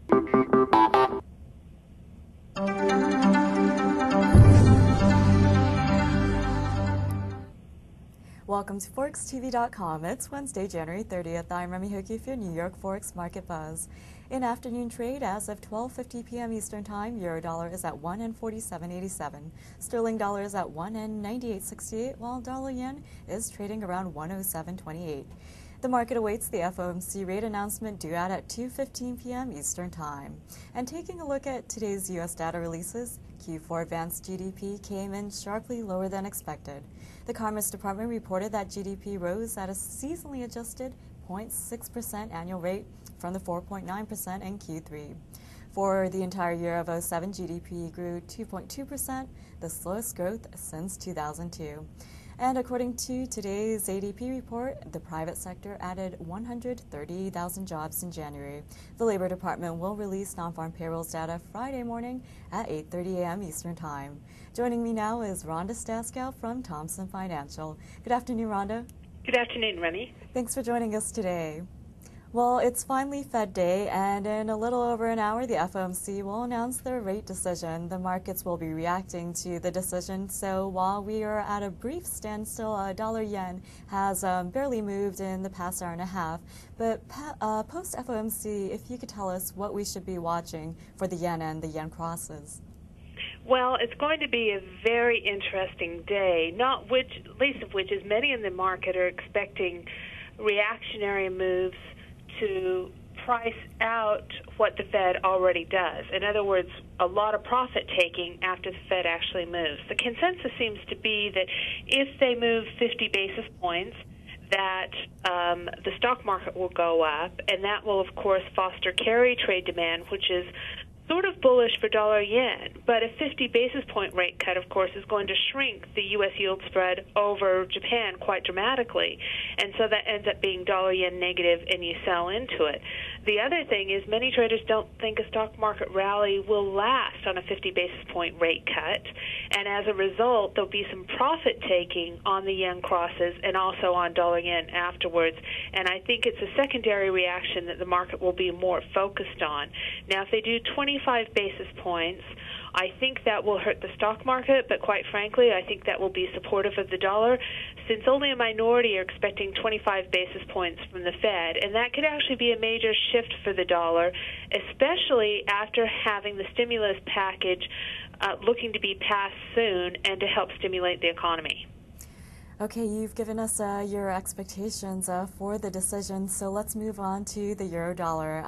Welcome to ForexTV.com. It's Wednesday, January 30th. I'm Remy Hokie for your New York Forex Market Buzz. In afternoon trade, as of 12:50 p.m. Eastern Time, Euro dollar is at 1.4787. Sterling dollar is at 1.9868, while dollar yen is trading around 107.28. The market awaits the FOMC rate announcement due out at 2:15 p.m. Eastern Time. And taking a look at today's U.S. data releases, Q4 advanced GDP came in sharply lower than expected. The Commerce Department reported that GDP rose at a seasonally adjusted 0.6% annual rate from the 4.9% in Q3. For the entire year of 2007, GDP grew 2.2%, the slowest growth since 2002. And according to today's ADP report, the private sector added 130,000 jobs in January. The Labor Department will release non-farm payrolls data Friday morning at 8:30 a.m. Eastern Time. Joining me now is Rhonda Staskow from Thomson Financial. Good afternoon, Rhonda. Good afternoon, Remy. Thanks for joining us today. Well, it's finally Fed Day, and in a little over an hour, the FOMC will announce their rate decision. The markets will be reacting to the decision, so while we are at a brief standstill, dollar-yen has barely moved in the past hour and a half. But post-FOMC, if you could tell us what we should be watching for the yen and the yen crosses. Well, it's going to be a very interesting day, least of which is many in the market are expecting reactionary moves to price out what the Fed already does. In other words, a lot of profit taking after the Fed actually moves. The consensus seems to be that if they move 50 basis points, that the stock market will go up, and that will, of course, foster carry trade demand, which is sort of bullish for dollar-yen. But a 50 basis point rate cut, of course, is going to shrink the U.S. yield spread over Japan quite dramatically. And so that ends up being dollar-yen negative, and you sell into it. The other thing is many traders don't think a stock market rally will last on a 50 basis point rate cut. And as a result, there'll be some profit taking on the yen crosses and also on dollar-yen afterwards. And I think it's a secondary reaction that the market will be more focused on. Now, if they do 25 basis points, I think that will hurt the stock market, but quite frankly, I think that will be supportive of the dollar, since only a minority are expecting 25 basis points from the Fed, and that could actually be a major shift for the dollar, especially after having the stimulus package looking to be passed soon and to help stimulate the economy. Okay, you've given us your expectations for the decision, so let's move on to the euro dollar.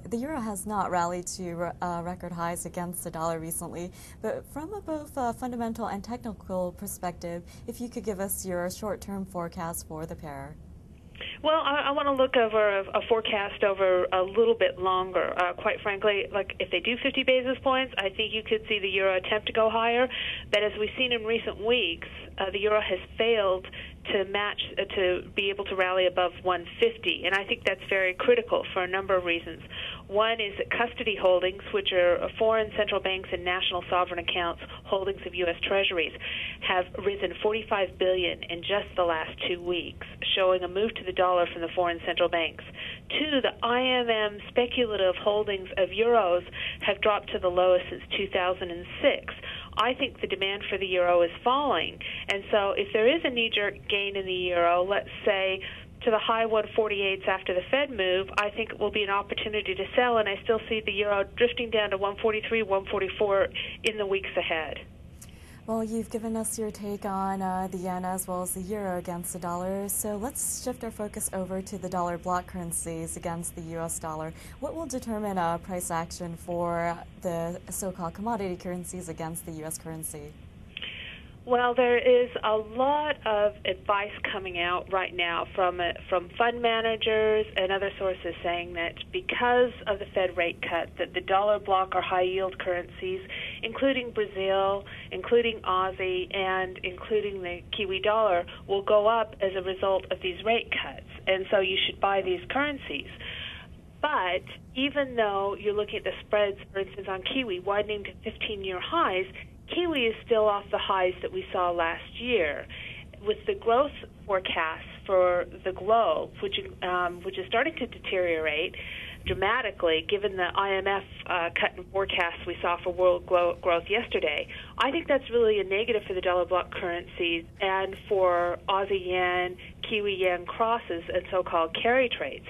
The euro has not rallied to record highs against the dollar recently, but from a both fundamental and technical perspective, if you could give us your short-term forecast for the pair. Well, I want to look over a forecast over a little bit longer. Quite frankly, like if they do 50 basis points, I think you could see the euro attempt to go higher. But as we've seen in recent weeks, the euro has failed to be able to rally above 150, and I think that's very critical for a number of reasons. One is that custody holdings, which are foreign central banks and national sovereign accounts holdings of U.S. Treasuries, have risen $45 billion in just the last 2 weeks, showing a move to the dollar from the foreign central banks. Two, the IMM speculative holdings of euros have dropped to the lowest since 2006. I think the demand for the euro is falling. And so if there is a knee-jerk gain in the euro, let's say to the high 148s after the Fed move, I think it will be an opportunity to sell, and I still see the euro drifting down to 143, 144 in the weeks ahead. Well, you've given us your take on the yen as well as the euro against the dollar, so let's shift our focus over to the dollar block currencies against the U.S. dollar. What will determine price action for the so-called commodity currencies against the U.S. currency? Well, there is a lot of advice coming out right now from fund managers and other sources saying that because of the Fed rate cut, that the dollar block or high-yield currencies, including Brazil, including Aussie, and including the Kiwi dollar, will go up as a result of these rate cuts. And so you should buy these currencies. But even though you're looking at the spreads, for instance, on Kiwi widening to 15-year highs, Kiwi is still off the highs that we saw last year. With the growth forecast for the globe, which is starting to deteriorate, dramatically, given the IMF cut in forecasts we saw for world growth yesterday. I think that's really a negative for the dollar block currencies and for Aussie yen, Kiwi yen crosses, and so-called carry trades.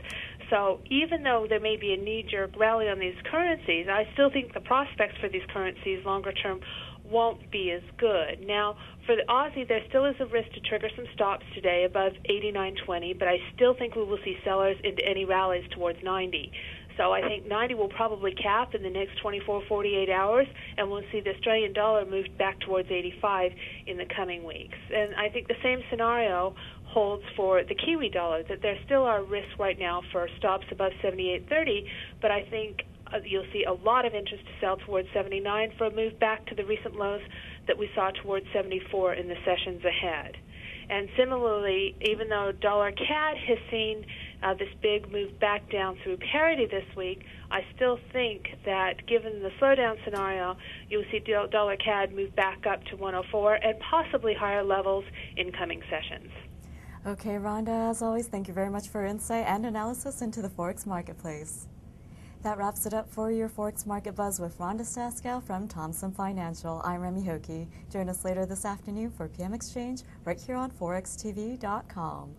So even though there may be a knee-jerk rally on these currencies, I still think the prospects for these currencies longer term won't be as good. Now, for the Aussie, there still is a risk to trigger some stops today above 89.20, but I still think we will see sellers into any rallies towards 90. So I think 90 will probably cap in the next 24, 48 hours, and we'll see the Australian dollar move back towards 85 in the coming weeks. And I think the same scenario holds for the Kiwi dollar, that there still are risks right now for stops above 78.30, but I think you'll see a lot of interest to sell towards 79 for a move back to the recent lows that we saw towards 74 in the sessions ahead. And similarly, even though dollar CAD has seen this big move back down through parity this week, I still think that given the slowdown scenario, you'll see dollar CAD move back up to 104 and possibly higher levels in coming sessions. Okay, Rhonda, as always, thank you very much for insight and analysis into the Forex marketplace. That wraps it up for your Forex Market Buzz with Rhonda Staskow from Thomson Financial. I'm Remy Hokie. Join us later this afternoon for PM Exchange right here on ForexTV.com.